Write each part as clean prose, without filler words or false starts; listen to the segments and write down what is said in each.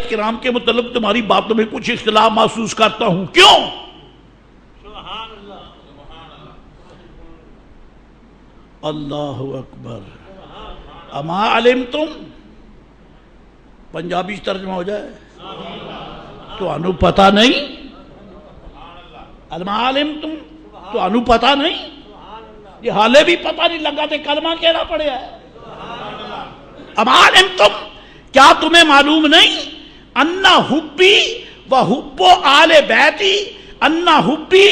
کرام کے متعلق تمہاری باتوں میں کچھ اختلاف محسوس کرتا ہوں. کیوں؟ اللہ اکبر. اما علمتم پنجابی ترجمہ ہو جائے تو انو پتہ نہیں. اما علمتم تو انو پتہ نہیں. یہ حالے بھی پتہ نہیں لگا تے کلمہ کہنا پڑے ہے. اما علمتم کیا تمہیں معلوم نہیں انا حبی و حب آل بیتی انا حبی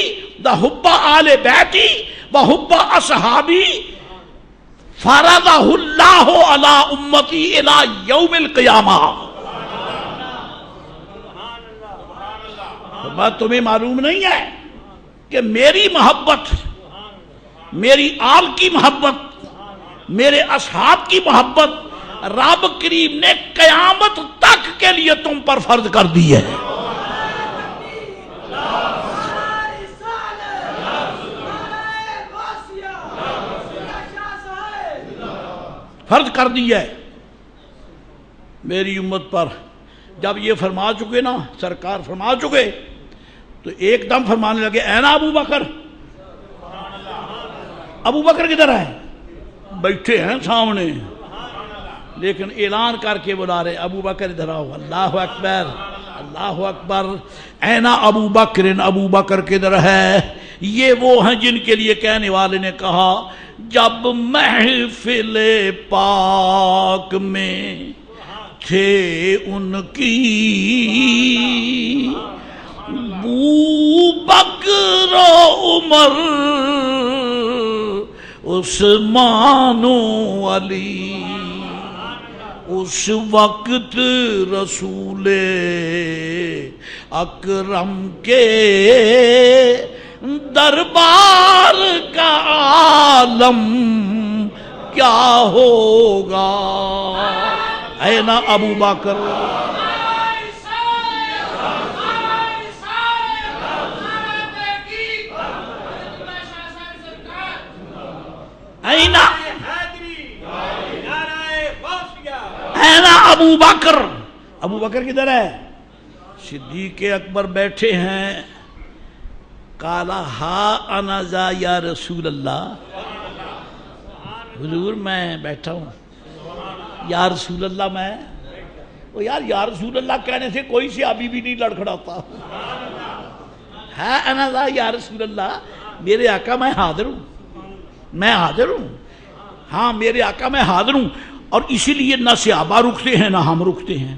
و حب آل بیتی و حب اصحابی فرضہ اللہ علی امتی الی یوم القیامہ. تمہیں معلوم نہیں ہے کہ میری محبت، میری آل کی محبت، میرے اصحاب کی محبت رب کریم نے قیامت تک کے لیے تم پر فرض کر دی ہے. فرض کر دی ہے میری امت پر. جب یہ فرما چکے نا، سرکار فرما چکے، تو ایک دم فرمانے لگے اے نا ابو بکر. ابو بکر کدھر ہے؟ بیٹھے ہیں سامنے، لیکن اعلان کر کے بلا رہے ابو بکر ادھر آؤ. اللہ اکبر، اللہ اکبر. اینا ابو بکر، ابو بکر کدھر ہے؟ یہ وہ ہیں جن کے لیے کہنے والے نے کہا جب محفل پاک میں تھے ان کی ابو بکر و عمر عثمان و علی، اس وقت رسول اکرم کے دربار کا عالم کیا ہوگا. اینا ابو بکر. اینا ابو بکر. ابو بکر کدھر ہے؟ صدیق اکبر بیٹھے ہیں. قالا ہا انا ذا یا رسول اللہ. حضور میں بیٹھا ہوں. یا رسول اللہ میں. وہ یار یا رسول اللہ کہنے سے کوئی صحابی بھی نہیں لڑکھڑاتا. ہاں انا ذا یا رسول اللہ، میرے آقا میں حاضر ہوں، میں حاضر ہوں. ہاں میرے آقا میں حاضر ہوں. اور اسی لیے نہ صحابہ رکتے ہیں نہ ہم رکتے ہیں.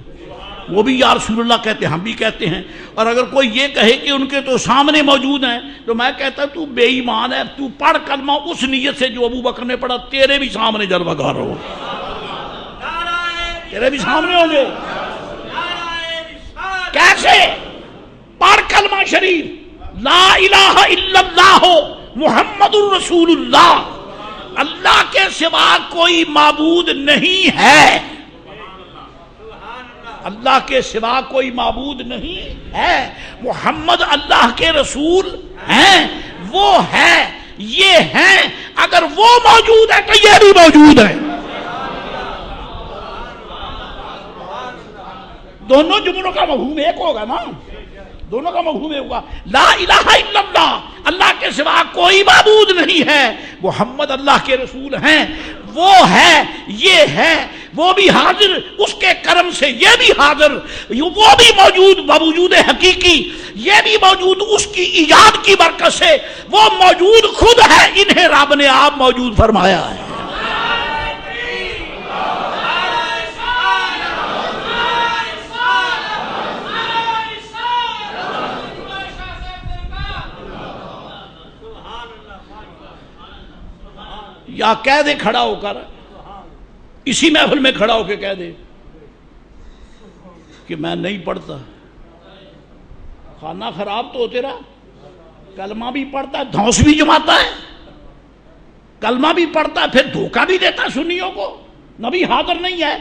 وہ بھی یا رسول اللہ کہتے ہیں، ہم بھی کہتے ہیں. اور اگر کوئی یہ کہے کہ ان کے تو سامنے موجود ہیں تو میں کہتا ہوں تو بے ایمان ہے. تو پڑھ کلمہ اس نیت سے جو ابو بکر نے پڑھا. تیرے بھی سامنے جلوہ گار ہو، تیرے بھی سامنے ہوں گے. کیسے؟ پڑھ کلمہ شریف لا الہ الا اللہ محمد الرسول اللہ. اللہ کے سوا کوئی معبود نہیں ہے، اللہ کے سوا کوئی معبود نہیں ہے. محمد اللہ کے رسول ہیں، وہ ہے، یہ ہیں. اگر وہ موجود ہے تو یہ بھی موجود ہے. دونوں جملوں کا مفہوم ایک ہوگا نا، دونوں کا مفہوم ایک ہوگا. لا الہ الا اللہ، اللہ کے سوا کوئی معبود نہیں ہے، محمد اللہ کے رسول ہیں، وہ ہے، یہ ہے. وہ بھی حاضر اس کے کرم سے، یہ بھی حاضر، وہ بھی موجود بوجود حقیقی، یہ بھی موجود اس کی ایجاد کی برکت سے. وہ موجود خود ہے، انہیں رب نے آپ موجود فرمایا ہے. یا کہہ دے کھڑا ہو کر، اسی محفل میں کھڑا ہو کے کہہ دے کہ میں نہیں پڑھتا. کھانا خراب تو ہو تیرا، کلمہ بھی پڑھتا ہے، دھوس بھی جماتا ہے، کلمہ بھی پڑھتا ہے، پھر دھوکہ بھی دیتا ہے سنیوں کو. نبی حاضر نہیں ہے.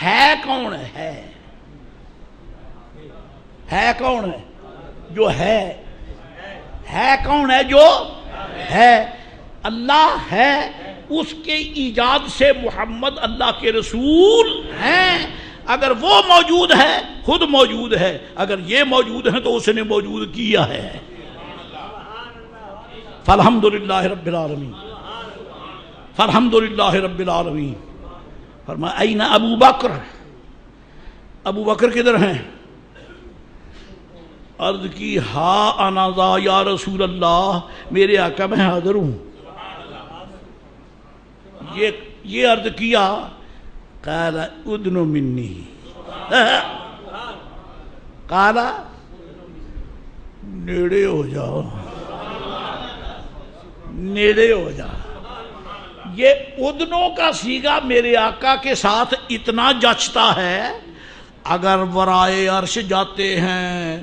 ہے کون ہے کون ہے جو ہے کون ہے جو ہے؟ اللہ ہے. اس کے ایجاد سے محمد اللہ کے رسول ہیں. اگر وہ موجود ہے خود موجود ہے، اگر یہ موجود ہے تو اس نے موجود کیا ہے۔ فالحمدللہ رب العالمین، فالحمدللہ رب العالمین۔ فرمایا این ابو بکر، ابو بکر کدھر ہیں؟ عرض کی ہا انا ذا یا رسول اللہ، میرے آقا میں حاضر ہوں۔ یہ عرض کیا، قال ادن منی، قال نیڑے ہو جاؤ، نیڑے ہو جاؤ۔ یہ ادنوں کا صیغہ میرے آقا کے ساتھ اتنا جچتا ہے، اگر ورائے عرش جاتے ہیں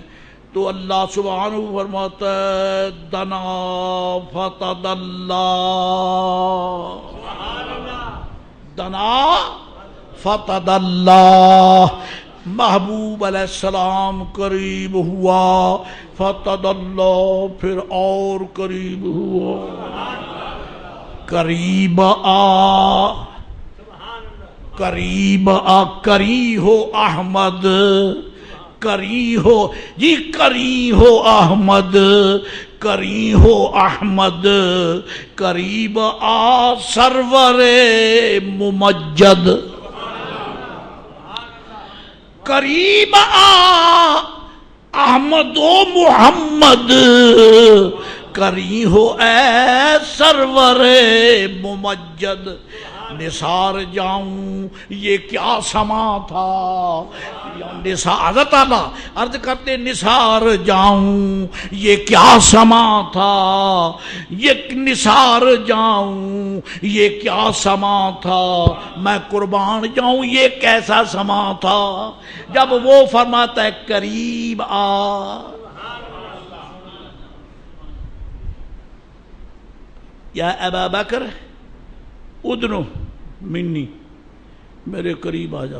تو اللہ سبحانہ فرماتا ہے دنا فتدلا، دنا فتدلا، محبوب علیہ السلام قریب ہوا، فتدلا پھر اور قریب ہوا، قریب آ، قریب آ، کری ہو احمد، کری ہو جی، کری ہو احمد، کری ہو احمد، قریب آ سرور ممجد، قریب آ احمد و محمد، کری ہو اے سرور ممجد۔ نثار جاؤں یہ کیا سما تھا، حضرت اعلیٰ عرض کرتے نثار جاؤں یہ کیا سما تھا، یہ نثار جاؤں یہ کیا سما تھا، میں قربان جاؤں یہ کیسا سما تھا، جب وہ فرماتا ہے قریب آ، یا ابا بکر ادنو منی، میرے قریب آ جا۔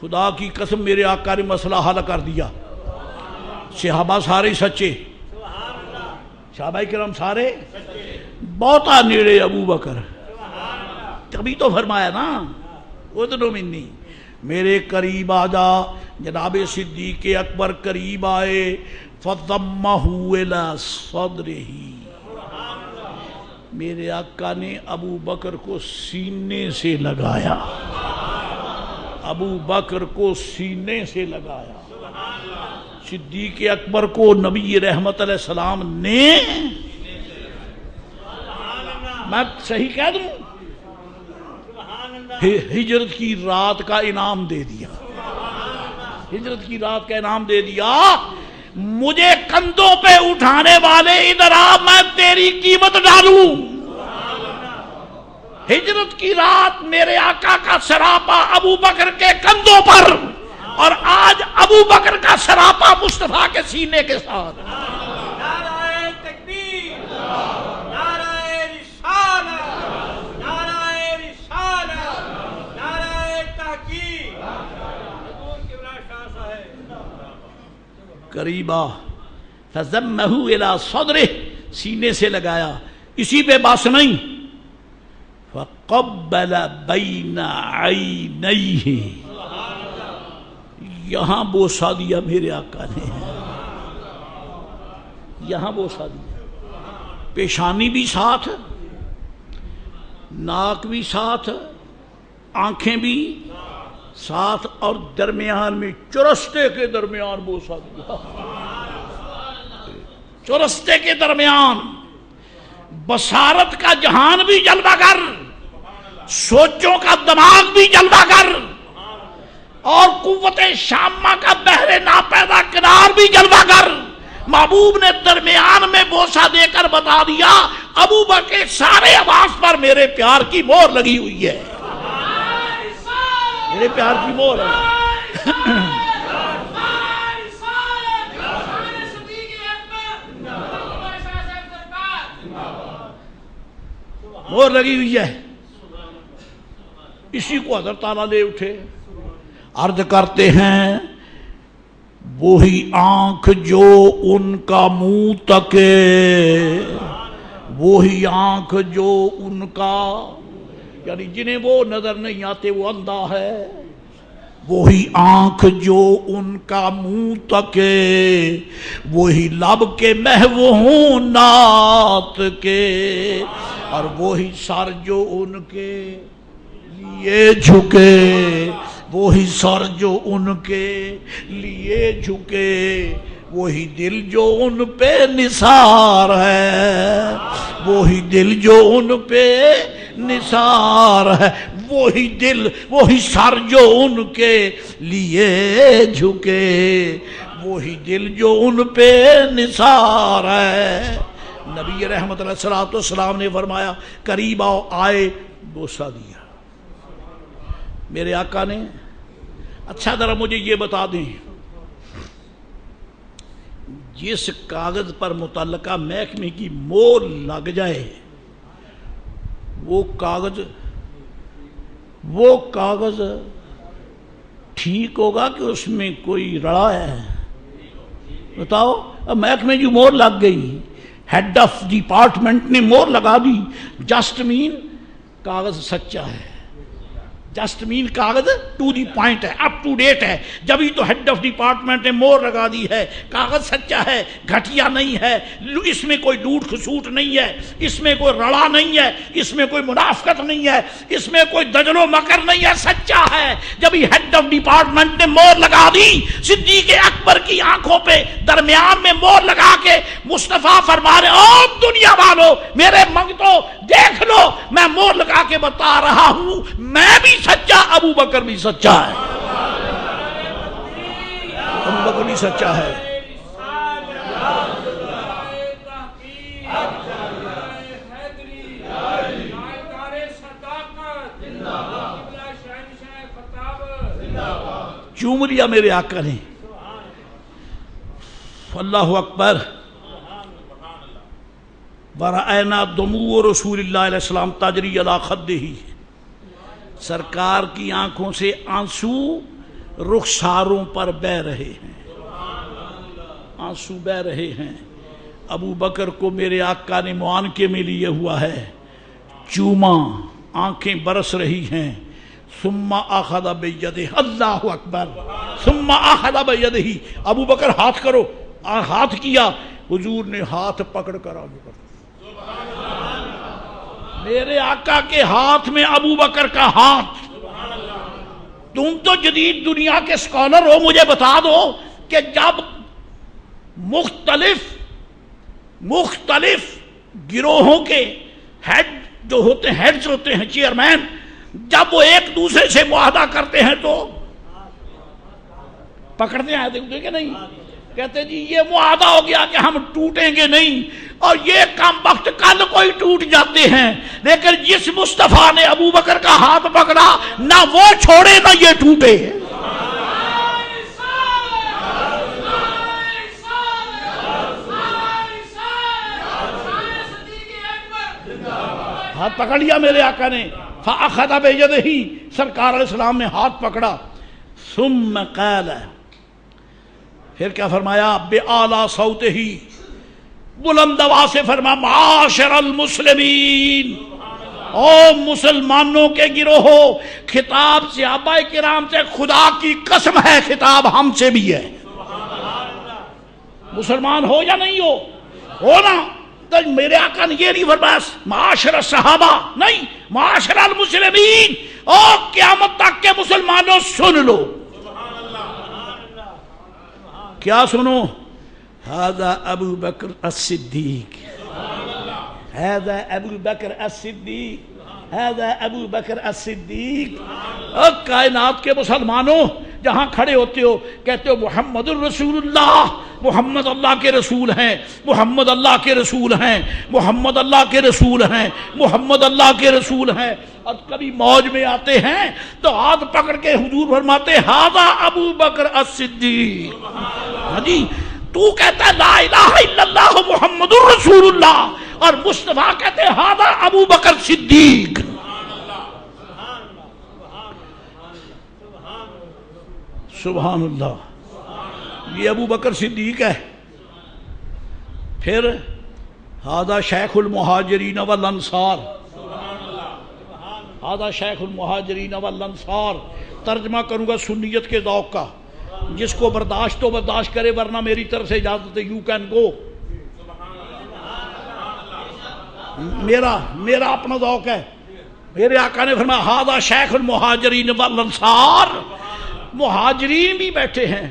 خدا کی قسم میرے آقا نے مسئلہ حل کر دیا، صحابہ سارے سچے، صحابہ کرام سارے بہت نیڑے ابو بکر، تبھی تو فرمایا نا ادنو منی، میرے قریب آ جا۔ جناب صدیق اکبر قریب آئے، فضمہ الی صدرہ، میرے آقا نے ابو بکر کو سینے سے لگایا، ابو بکر کو سینے سے لگایا، صدیق اکبر کو نبی رحمت علیہ السلام نے، میں صحیح کہہ دوں، ہجرت کی رات کا انعام دے دیا، ہجرت کی رات کا انعام دے دیا۔ مجھے کندھوں پہ اٹھانے والے ادھر آ، میں تیری قیمت ڈالوں۔ ہجرت کی رات میرے آقا کا سراپا ابو بکر کے کندھوں پر، اور آج ابو بکر کا سراپا مصطفیٰ کے سینے کے ساتھ۔ نعرہ تکبیر، نعرہ رسالت، نعرہ رسالت، نعرہ تحقیق، حضور قبلہ شاہ صاحب۔ قریبا فضمہ الی صدرہ، سینے سے لگایا، اسی پہ بس نہیں، فقبل بین عینیہ، یہاں بوسہ دیا میرے آقا نے، یہاں بوسہ دیا، پیشانی بھی ساتھ، ناک بھی ساتھ، آنکھیں بھی ساتھ، اور درمیان میں چرستے کے درمیان بوسہ دیا، چرستے کے درمیان۔ بصارت کا جہان بھی جلوہ گر، سوچوں کا دماغ بھی جلوہ گر، اور قوت شامہ کا بحر ناپیدا کنار بھی جلوہ گر۔ محبوب نے درمیان میں بوسہ دے کر بتا دیا، ابو بکر کے سارے آواز پر میرے پیار کی مہر لگی ہوئی ہے، میرے پیار کی مہر ہے۔ مہر لگی ہوئی ہے، اسی کو حضرت تعالیٰ لے اٹھے، عرض کرتے ہیں وہی آنکھ جو ان کا منہ تکے، وہی آنکھ جو ان کا، یعنی جنہیں وہ نظر نہیں آتے وہ اندھا ہے، وہی آنکھ جو ان کا منہ تکے، وہی لب کے محو ہوں نعت کے، اور وہی سر جو ان کے لیے جھکے، وہی سر جو ان کے لیے جھکے، وہی دل جو ان پہ نثار ہے، وہی دل جو ان پہ نثار ہے، وہی دل وہی سر جو ان کے لیے جھکے، وہی دل جو ان پہ نثار ہے۔ نبی رحمت علیہ السلام نے فرمایا قریب آؤ، آئے بوسہ دیا میرے آقا نے۔ اچھا ذرا مجھے یہ بتا دیں، جس کاغذ پر متعلقہ محکمے کی مور لگ جائے وہ کاغذ ٹھیک ہوگا کہ اس میں کوئی رڑا ہے؟ بتاؤ۔ اب محکمے کی مور لگ گئی، ہیڈ آف ڈپارٹمنٹ نے مور لگا دی، جسٹ مین کاغذ سچا ہے، جسٹ مین کاغذ ٹو دی پوائنٹ ہے، اپ ٹو ڈیٹ ہے، جبھی تو ہیڈ آف ڈپارٹمنٹ نے مور لگا دی ہے، کاغذ سچا ہے، گھٹیا نہیں ہے، اس میں کوئی لوٹ خسوٹ نہیں ہے، اس میں کوئی رڑا نہیں ہے، اس میں کوئی منافقت نہیں ہے، اس میں کوئی دجل و مکر نہیں ہے، سچا ہے۔ جبھی ہیڈ آف ڈپارٹمنٹ نے مور لگا دی، صدیق اکبر کی آنکھوں پہ درمیان میں مور لگا کے مصطفیٰ فرما رہے او دنیا والو میرے منگتو دیکھ لو، میں مور لگا کے بتا رہا ہوں میں بھی سچا، ابو بکر بھی سچا ہے، ابو بکر بھی سچا ہے۔ چوم لیا میرے آقا نے، اللہ اکبر۔ ورأینا دموع رسول اللہ علیہ السلام تجری علی خدہ، سرکار کی آنکھوں سے آنسو رخساروں پر بہ رہے ہیں، آنسو بہ رہے ہیں۔ ابو بکر کو میرے آقا نے معانقے میں لیے ہوا ہے، چوما، آنکھیں برس رہی ہیں۔ ثم اخذ بیدہ، اللہ اکبر، ثم اخذ بیدہ، ابو بکر ہاتھ کرو، ہاتھ کیا، حضور نے ہاتھ پکڑ کر ابو بکر، میرے آقا کے ہاتھ میں ابو بکر کا ہاتھ۔ تم تو جدید دنیا کے اسکالر ہو، مجھے بتا دو کہ جب مختلف گروہوں کے ہیڈ جو ہوتے ہیں، ہیڈز ہوتے ہیں، چیئرمین، جب وہ ایک دوسرے سے معاہدہ کرتے ہیں تو پکڑتے ہیں کہ نہیں؟ کہتے جی یہ معاہدہ ہو گیا کہ ہم ٹوٹیں گے نہیں، اور یہ کم وقت کل کوئی ٹوٹ جاتے ہیں، لیکن جس مصطفیٰ نے ابو بکر کا ہاتھ پکڑا نہ وہ چھوڑے نہ یہ ٹوٹے۔ ہاتھ پکڑ لیا میرے آقا نے، فأخذ بیدہ، سرکار علیہ السلام نے ہاتھ پکڑا، ثم قال، پھر کیا فرمایا؟ بِأَعْلَى صَوْتِهِ، بلند آواز سے فرمایا معاشر المسلمین، او مسلمانوں کے گروہو، خطاب صحابہ کرام سے، خدا کی قسم ہے خطاب ہم سے بھی ہے، مسلمان ہو یا نہیں ہو نا، تو میرے آقا نے یہ نہیں فرمایا معاشر الصحابہ، نہیں، معاشر المسلمین، او قیامت تک کے مسلمانوں سن لو۔ کیا سنو؟ ھذا ابو بکر الصدیق، ھذا ابو بکر الصدیق، ھذا ابو بکر الصدیق۔ اور کائنات کے مسلمانوں جہاں کھڑے ہوتے ہو کہتے ہو محمد الرسول اللہ، محمد اللہ کے رسول ہیں، محمد اللہ کے رسول ہیں، محمد اللہ کے رسول ہیں، محمد اللہ کے رسول ہیں، اور کبھی موج میں آتے ہیں تو ہاتھ پکڑ کے حضور فرماتے ھذا ابو بکر الصدیق۔ ہاں جی، تو کہتا ہے لا الہ الا اللہ محمد الرسول اللہ، اور مصطفیٰ کہتے ہیں ھذا ابو بکر صدیق۔ سبحان اللہ، یہ ابو بکر صدیق ہے۔ پھر ھذا شیخ المہاجرین والانصار، آدھا شیخ المہاجرین والانصار، ترجمہ کروں گا سنیت کے ذوق کا، جس کو برداشت تو برداشت کرے، ورنہ میری طرف سے اجازت ہے، یو کین گو۔ میرا اپنا ذوق ہے۔ میرے آقا نے فرمایا ہذا شیخ المہاجرین والانصار، مہاجرین بھی بیٹھے ہیں،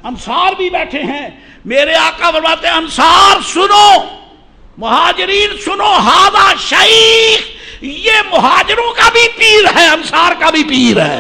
انصار بھی بیٹھے ہیں۔ میرے آقا فرماتے ہیں انصار سنو، مہاجرین سنو، ہذا شیخ، یہ مہاجروں کا بھی پیر ہے، انصار کا بھی پیر ہے۔